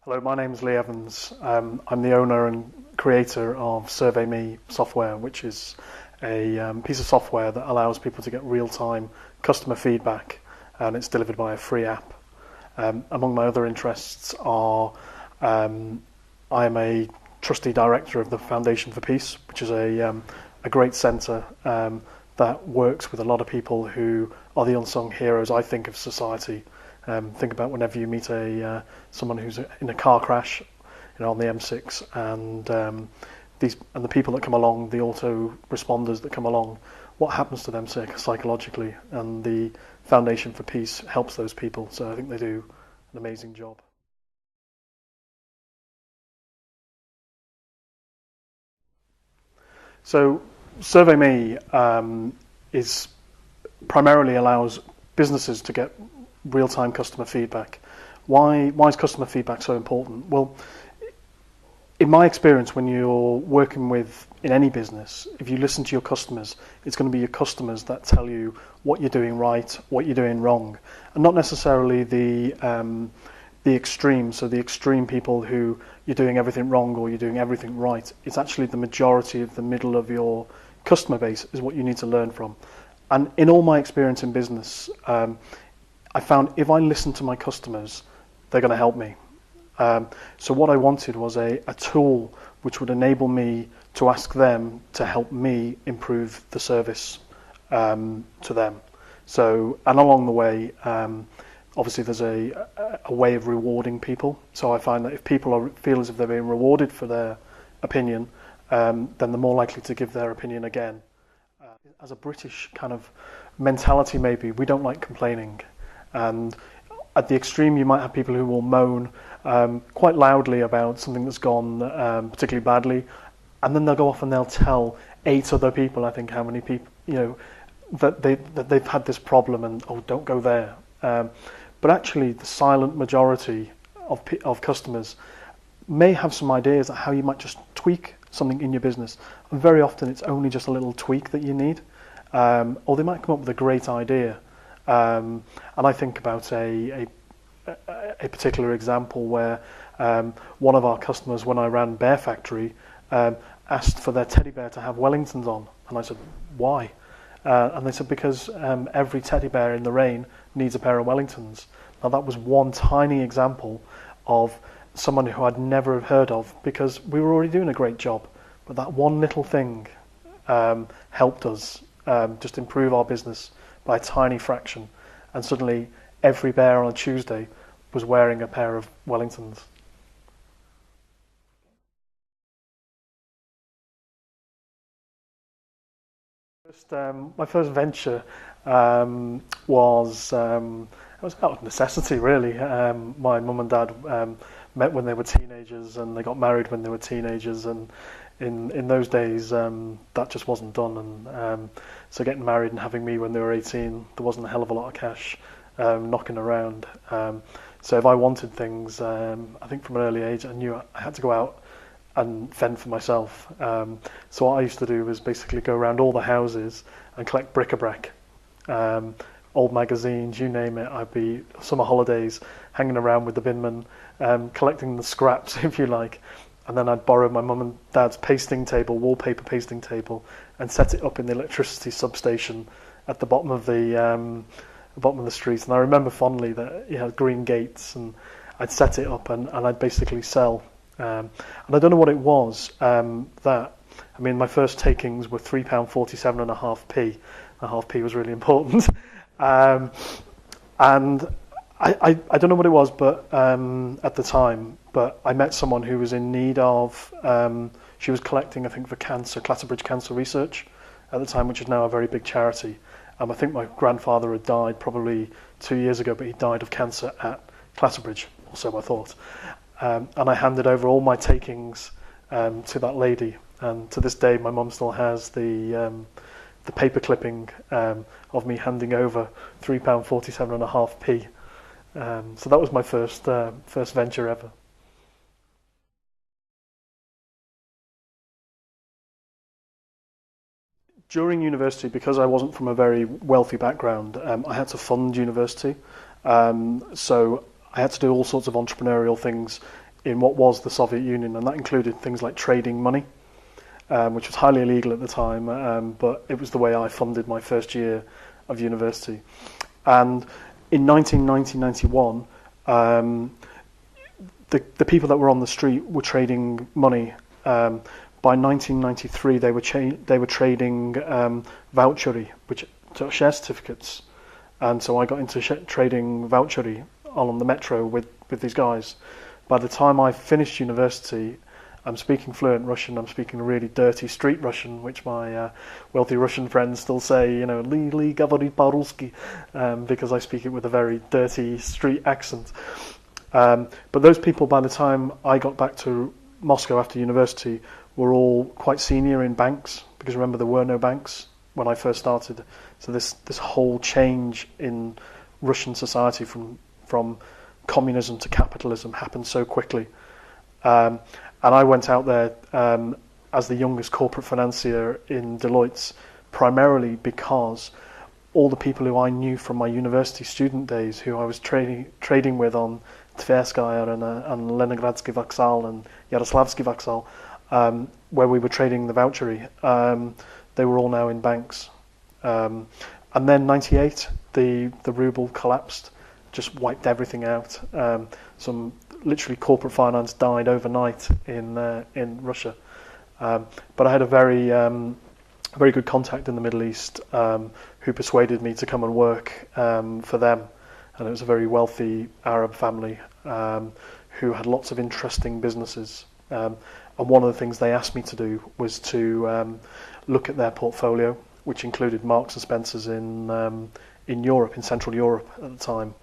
Hello, my name is Lee Evans. I'm the owner and creator of SurveyMe software, which is a piece of software that allows people to get real-time customer feedback, and it's delivered by a free app. Among my other interests are I am a trustee director of the Foundation for Peace, which is a great centre that works with a lot of people who are the unsung heroes, I think, of society. Think about whenever you meet someone who's in a car crash, on the M6, and the people that come along, the auto responders that come along, what happens to them psychologically? And the Foundation for Peace helps those people. So I think they do an amazing job. So SurveyMe is primarily allows businesses to get real-time customer feedback. Why is customer feedback so important? Well, in my experience, when you're working in any business, if you listen to your customers, it's going to be your customers that tell you what you're doing right, what you're doing wrong, and not necessarily the extreme. So the extreme people who you're doing everything wrong or you're doing everything right. It's actually the majority of the middle of your customer base is what you need to learn from. And in all my experience in business, I found if I listen to my customers, they're going to help me. So what I wanted was a tool which would enable me to ask them to help me improve the service to them. So, and along the way, obviously there's a way of rewarding people. So I find that if people feel as if they're being rewarded for their opinion, then they're more likely to give their opinion again. As a British kind of mentality, maybe, we don't like complaining. And at the extreme, you might have people who will moan quite loudly about something that's gone particularly badly, and then they'll go off and they'll tell 8 other people, I think, how many people, that they've had this problem, and don't go there. But actually, the silent majority of customers may have some ideas of how you might just tweak something in your business, and very often it's only just a little tweak that you need, or they might come up with a great idea. And I think about a particular example where one of our customers, when I ran Bear Factory, asked for their teddy bear to have Wellingtons on, and I said, why? And they said, because every teddy bear in the rain needs a pair of Wellingtons. Now that was one tiny example of someone who I'd never heard of, because we were already doing a great job, but that one little thing helped us just improve our business by a tiny fraction, and suddenly every bear on a Tuesday was wearing a pair of Wellingtons. My first venture was out of necessity, really. My mum and dad met when they were teenagers, and they got married when they were teenagers, and in those days that just wasn't done, and so getting married and having me when they were 18, there wasn't a hell of a lot of cash knocking around. So if I wanted things, I think from an early age I knew I had to go out and fend for myself. So what I used to do was basically go around all the houses and collect bric-a-brac, old magazines, you name it. I'd be summer holidays hanging around with the binman, collecting the scraps, if you like. And then I'd borrow my mum and dad's pasting table, wallpaper pasting table, and set it up in the electricity substation at the bottom of the street. And I remember fondly that it had green gates, and I'd set it up and I'd basically sell. And I don't know what it was my first takings were £3.47 and a half p. A half p was really important. And I don't know what it was, but at the time, but I met someone who was in need of, she was collecting, I think, for cancer, Clatterbridge Cancer Research at the time, which is now a very big charity. I think my grandfather had died probably 2 years ago, but he died of cancer at Clatterbridge, or so I thought. And I handed over all my takings to that lady, and to this day my mum still has the paper clipping of me handing over £3.47 and a half p. So that was my first venture ever. During university, because I wasn't from a very wealthy background, I had to fund university. So I had to do all sorts of entrepreneurial things in what was the Soviet Union, and that included things like trading money, which was highly illegal at the time, but it was the way I funded my first year of university. And in 1990-91, the people that were on the street were trading money. By 1993, they were trading vouchery, which share certificates, and so I got into trading vouchery on the metro with these guys. By the time I finished university, I'm speaking fluent Russian. I'm speaking really dirty street Russian, which my wealthy Russian friends still say, li говорит по-русски, because I speak it with a very dirty street accent. But those people, by the time I got back to Moscow after university, were all quite senior in banks, because remember, there were no banks when I first started. So this whole change in Russian society from communism to capitalism happened so quickly. And I went out there as the youngest corporate financier in Deloitte's, primarily because all the people who I knew from my university student days, who I was trading with on Tverskaya and Leningradsky Vaksal and Yaroslavsky Vaksal, where we were trading the vouchery, they were all now in banks. And then 98, the ruble collapsed, just wiped everything out. Some literally corporate finance died overnight in Russia. But I had a very good contact in the Middle East who persuaded me to come and work for them. And it was a very wealthy Arab family who had lots of interesting businesses. And one of the things they asked me to do was to look at their portfolio, which included Marks and Spencer's in Europe, in Central Europe at the time.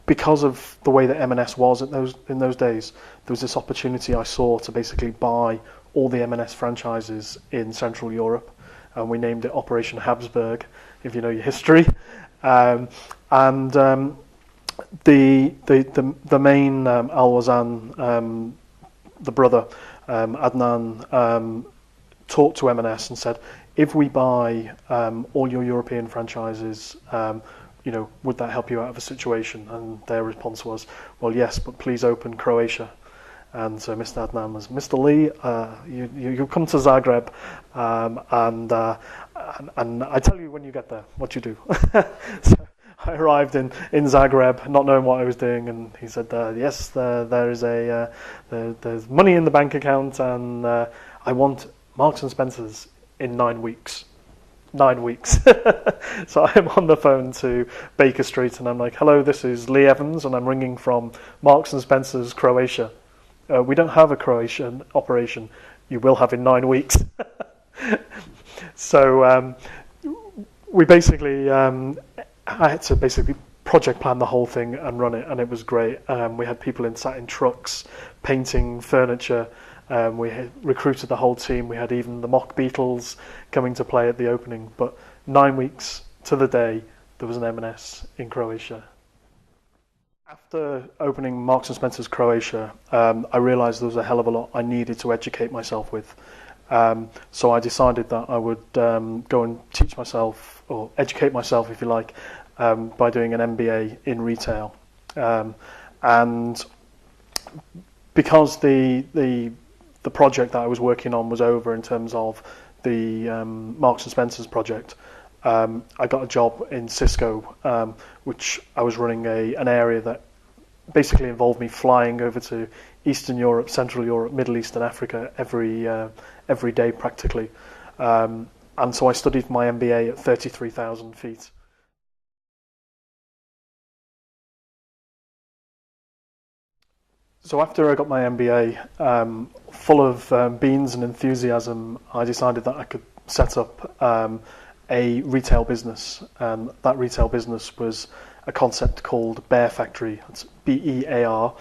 Because of the way that M&S was in those days, there was this opportunity I saw to basically buy all the M&S franchises in Central Europe, and we named it Operation Habsburg, if you know your history. The main Alwazan, the brother Adnan, talked to M&S and said, if we buy all your European franchises, would that help you out of a situation? And their response was, well, yes, but please open Croatia. And so Mr. Adnan was, Mr. Lee, you come to Zagreb, and I tell you when you get there what you do. So I arrived in Zagreb, not knowing what I was doing, and he said, yes, there's money in the bank account, and I want Marks and Spencer's in 9 weeks. 9 weeks. So I'm on the phone to Baker Street, and I'm like, hello, this is Lee Evans, and I'm ringing from Marks and Spencer's Croatia. We don't have a Croatian operation. You will have in 9 weeks. So we basically, I had to basically project plan the whole thing and run it, and it was great. We had people sat in trucks, painting furniture. We had recruited the whole team. We had even the mock Beatles coming to play at the opening. But 9 weeks to the day, there was an M&S in Croatia. After opening Marks and Spencer's Croatia, I realised there was a hell of a lot I needed to educate myself with. So I decided that I would go and teach myself, or educate myself, if you like, by doing an MBA in retail. And because the project that I was working on was over in terms of the Marks and Spencer's project, I got a job in Cisco, which I was running an area that basically involved me flying over to Eastern Europe, Central Europe, Middle East and Africa every day practically. And so I studied my MBA at 33,000 feet. So after I got my MBA, full of beans and enthusiasm, I decided that I could set up a retail business. That retail business was a concept called Bear Factory. It's BEAR,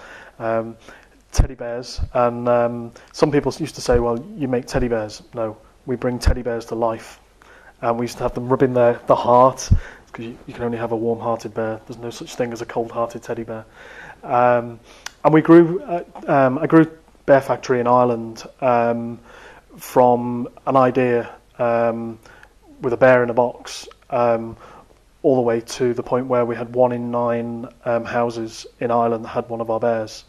teddy bears. And some people used to say, well, you make teddy bears. No, we bring teddy bears to life. And we used to have them rubbing the heart, because you can only have a warm-hearted bear. There's no such thing as a cold-hearted teddy bear. And we grew, I grew Bear Factory in Ireland from an idea with a bear in a box, all the way to the point where we had 1 in 9 houses in Ireland that had one of our bears.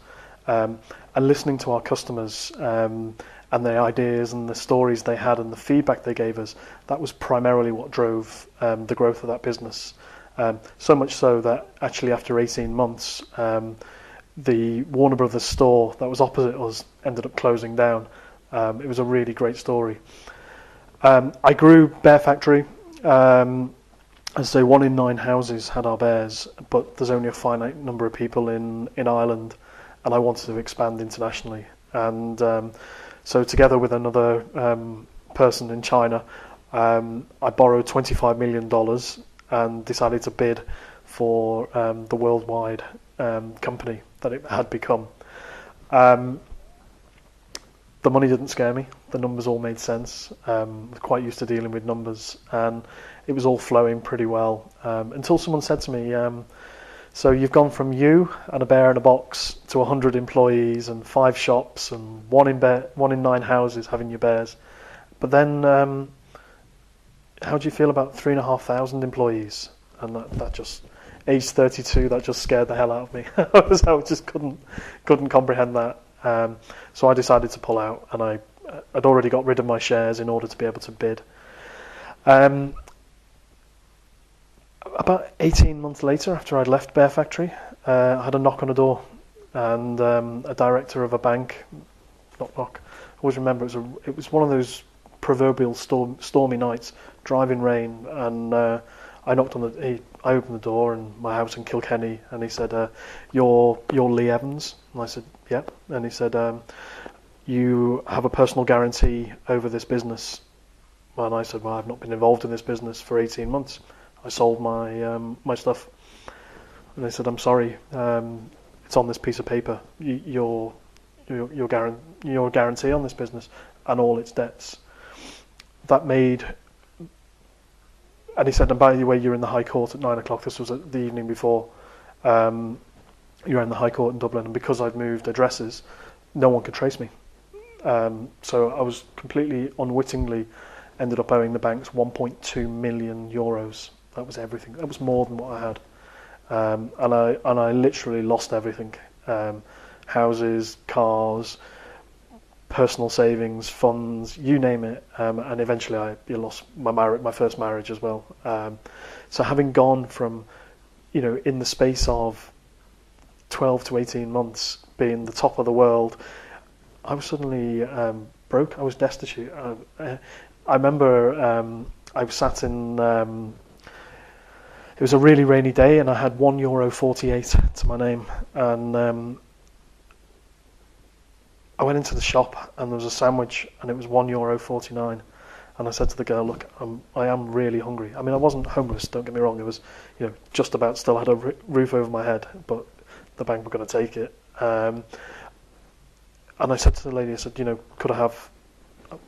And listening to our customers and their ideas and the stories they had and the feedback they gave us, that was primarily what drove the growth of that business. So much so that actually after 18 months, the Warner Brothers store that was opposite us ended up closing down. It was a really great story. I grew Bear Factory. As I say, 1 in 9 houses had our bears, but there's only a finite number of people in Ireland, and I wanted to expand internationally. And so together with another person in China, I borrowed $25 million and decided to bid for the worldwide company that it had become. The money didn't scare me. The numbers all made sense. I was quite used to dealing with numbers, and it was all flowing pretty well until someone said to me, so you've gone from you and a bear in a box to 100 employees and 5 shops and 1 in 9 houses having your bears. But then how do you feel about 3,500 employees? And that just, age 32, that just scared the hell out of me. I just couldn't comprehend that. So I decided to pull out, and I'd already got rid of my shares in order to be able to bid. About 18 months later, after I'd left Bear Factory, I had a knock on the door, and a director of a bank, knock knock. I always remember it was one of those proverbial stormy nights, driving rain, and I opened the door in my house in Kilkenny, and he said, "You're Lee Evans?" And I said, "Yep." And he said, "You have a personal guarantee over this business." And I said, "Well, I've not been involved in this business for 18 months. I sold my stuff." And they said, "I'm sorry, it's on this piece of paper. Your guarantee on this business and all its debts." That made, and he said, "And by the way, you're in the High Court at 9 o'clock. This was the evening before. You're in the High Court in Dublin, and because I'd moved addresses, no one could trace me. So I was completely unwittingly ended up owing the banks 1.2 million euros. That was everything. That was more than what I had, and I literally lost everything: houses, cars, personal savings, funds, you name it. And eventually, I lost my first marriage as well. So having gone from, in the space of 12 to 18 months being the top of the world, I was suddenly broke. I was destitute. I remember I was sat in. It was a really rainy day, and I had €1.48 to my name, and I went into the shop, and there was a sandwich, and it was €1.49. And I said to the girl, "Look, I am really hungry." I mean, I wasn't homeless. Don't get me wrong. It was, just about still had a roof over my head, but the bank were going to take it. And I said to the lady, I said, "Could I have,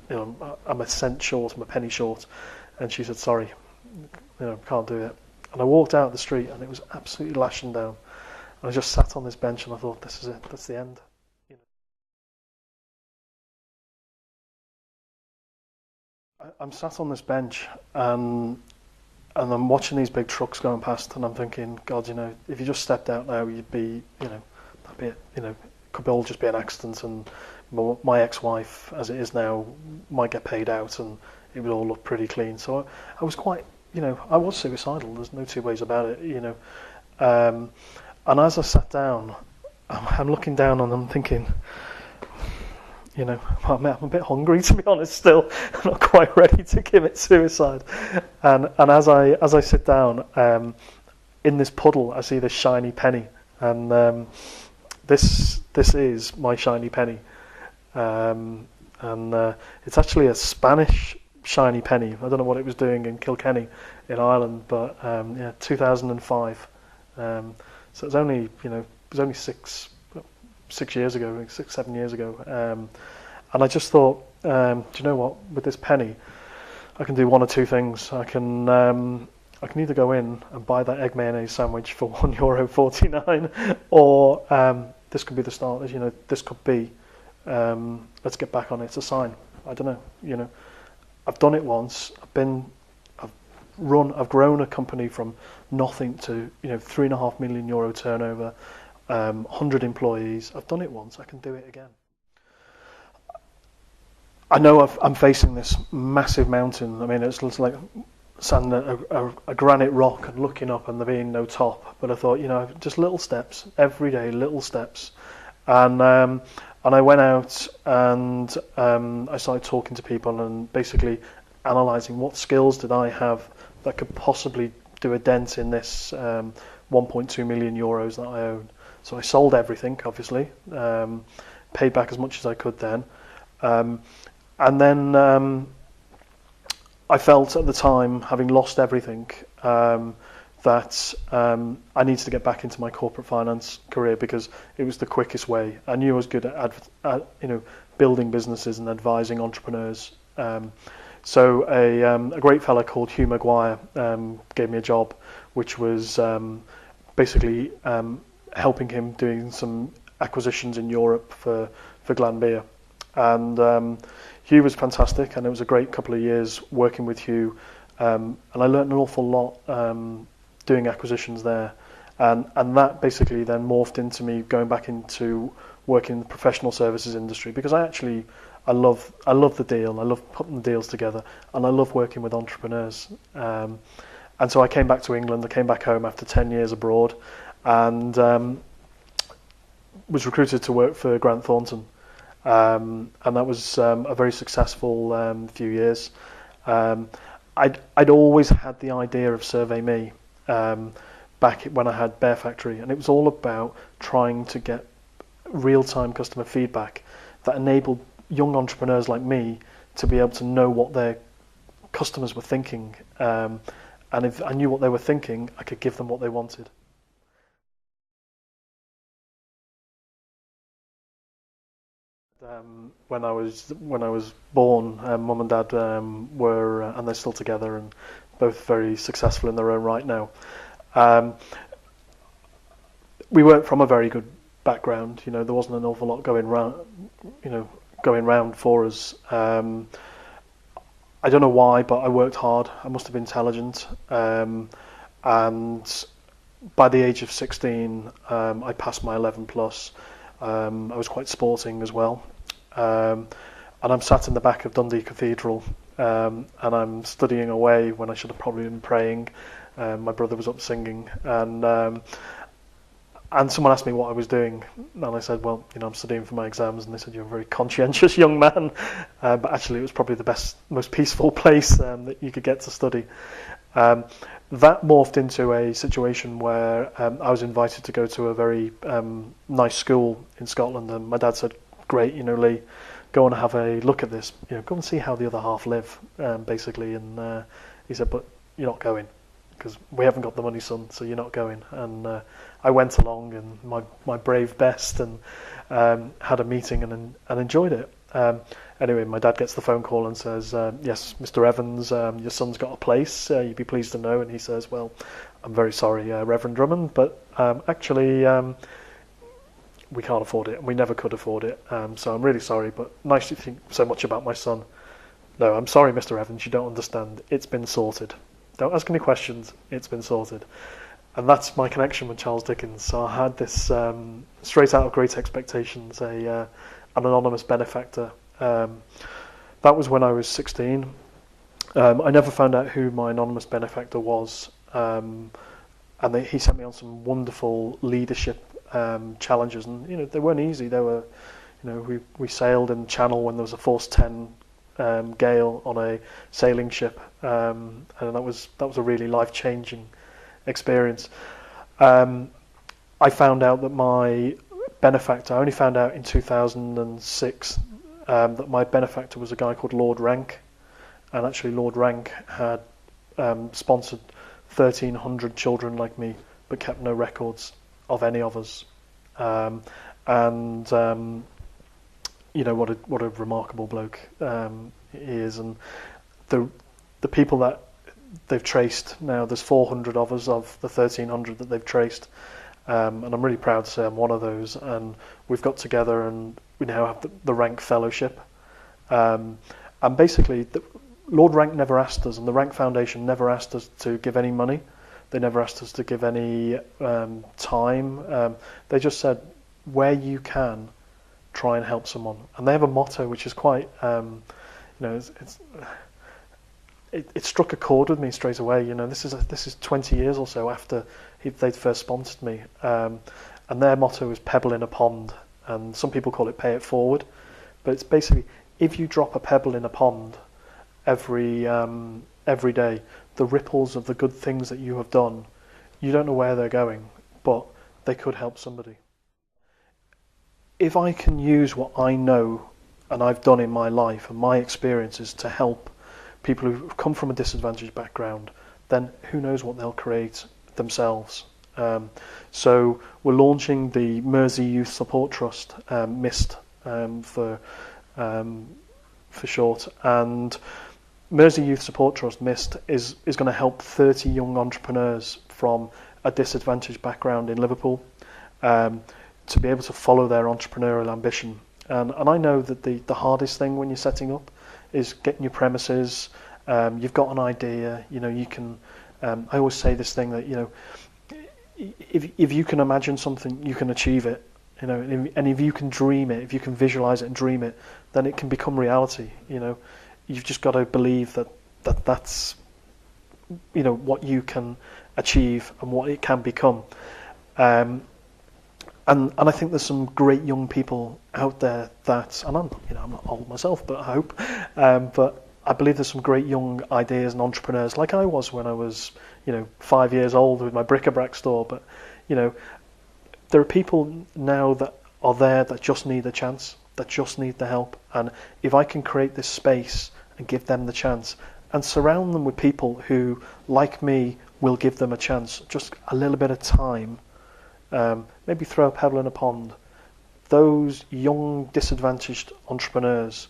I'm a cent short, I'm a penny short." And she said, "Sorry, can't do it." And I walked out the street, and it was absolutely lashing down. And I just sat on this bench, and I thought, this is it. That's the end. I'm sat on this bench, and I'm watching these big trucks going past, and I'm thinking, God, if you just stepped out now, you'd be, that'd be it. It could all just be an accident, and my ex-wife, as it is now, might get paid out, and it would all look pretty clean. So I was quite, I was suicidal. There's no two ways about it, And as I sat down, I'm looking down, and I'm thinking, I'm a bit hungry, to be honest. Still, I'm not quite ready to commit suicide. And as I sit down, in this puddle, I see this shiny penny, and this is my shiny penny, and it's actually a Spanish shiny penny. I don't know what it was doing in Kilkenny, in Ireland, but 2005. So it's only it was only 7 years ago. And I just thought, do you know what? With this penny, I can do one or two things. I can either go in and buy that egg mayonnaise sandwich for €1.49, or this could be the start. This could be, let's get back on it. It's a sign. I don't know. I've done it once. I've grown a company from nothing to €3.5 million turnover, 100 employees. I've done it once. I can do it again. I know I'm facing this massive mountain. I mean, it's like standing at a granite rock and looking up and there being no top. But I thought, just little steps every day, little steps, and I went out and I started talking to people and basically analysing what skills did I have that could possibly do a dent in this 1.2 million euros that I own. So I sold everything, obviously, paid back as much as I could then. And then I felt at the time, having lost everything, that I needed to get back into my corporate finance career because it was the quickest way. I knew I was good at building businesses and advising entrepreneurs. So a great fella called Hugh Maguire gave me a job, which was basically helping him doing some acquisitions in Europe for Glanbia. And Hugh was fantastic, and it was a great couple of years working with Hugh, and I learned an awful lot doing acquisitions there, and that basically then morphed into me going back into working in the professional services industry because I love the deal, I love putting the deals together, and I love working with entrepreneurs. And so I came back to England, I came back home after 10 years abroad, and was recruited to work for Grant Thornton. And that was a very successful few years. I'd always had the idea of Survey Me back when I had Bear Factory, and it was all about trying to get real-time customer feedback that enabled young entrepreneurs like me to be able to know what their customers were thinking. And if I knew what they were thinking, I could give them what they wanted. When I was born, Mum and Dad were, and they're still together, and both very successful in their own right now. We weren't from a very good background. There wasn't an awful lot going round for us. I don't know why, but I worked hard. I must have been intelligent, and by the age of 16, I passed my 11 plus. I was quite sporting as well, and I'm sat in the back of Dundee Cathedral, and I'm studying away when I should have probably been praying. My brother was up singing, and someone asked me what I was doing, and I said, well, I'm studying for my exams, and they said, you're a very conscientious young man, but actually it was probably the most peaceful place that you could get to study. That morphed into a situation where I was invited to go to a very nice school in Scotland, and my dad said, great, Lee, go and have a look at this, go and see how the other half live, basically. And he said, but you're not going, because we haven't got the money, son, so you're not going. And I went along and my brave best, and had a meeting and enjoyed it. Anyway, my dad gets the phone call and says, yes, Mr. Evans, your son's got a place, you'd be pleased to know. And he says, well, I'm very sorry, Reverend Drummond, but actually we can't afford it, and we never could afford it, so I'm really sorry, but nice to think so much about my son. No, I'm sorry, Mr. Evans, you don't understand. It's been sorted. Don't ask any questions, it's been sorted. And that's my connection with Charles Dickens. So I had this, straight out of Great Expectations, an anonymous benefactor. That was when I was 16. I never found out who my anonymous benefactor was, and he sent me on some wonderful leadership challenges, and they weren't easy. They were, we sailed in the Channel when there was a force 10 gale on a sailing ship, and that was a really life-changing experience. I found out that my benefactor, I only found out in 2006 that my benefactor was a guy called Lord Rank, and actually Lord Rank had sponsored 1,300 children like me, but kept no records of any of us. What a remarkable bloke he is, and the people that they've traced now, there's 400 of us of the 1,300 that they've traced, and I'm really proud to say I'm one of those. And we've got together, and we now have the Rank Fellowship, and basically Lord Rank never asked us, and the Rank Foundation never asked us to give any money. They never asked us to give any time. They just said, where you can, try and help someone. And they have a motto which is quite, it struck a chord with me straight away. This is 20 years or so after they'd first sponsored me, and their motto is "Pebble in a pond," and some people call it "Pay it forward," but it's basically, if you drop a pebble in a pond every day, the ripples of the good things that you have done, you don't know where they're going, but they could help somebody. If I can use what I know and I've done in my life and my experiences to help people who've come from a disadvantaged background, then who knows what they'll create themselves. So we're launching the Mersey Youth Support Trust, MIST for short, and Mersey Youth Support Trust, MIST, is going to help 30 young entrepreneurs from a disadvantaged background in Liverpool to be able to follow their entrepreneurial ambition. And I know that the hardest thing when you're setting up is getting your premises. You've got an idea, you can. I always say this thing that if you can imagine something, you can achieve it. And if you can dream it, if you can visualize it and dream it, then it can become reality. You've just got to believe that's what you can achieve and what it can become. And I think there's some great young people out there that, and I'm not old myself, but I hope, but I believe there's some great young ideas and entrepreneurs, like I was when I was 5 years old with my bric-a-brac store. But there are people now that are there that just need a chance, that just need the help. And if I can create this space and give them the chance and surround them with people who, like me, will give them a chance, just a little bit of time, maybe throw a pebble in a pond, those young disadvantaged entrepreneurs,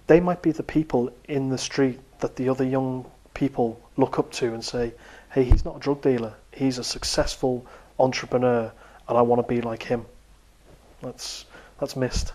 they might be the people in the street that the other young people look up to and say, hey, he's not a drug dealer, he's a successful entrepreneur and I want to be like him. That's MIST.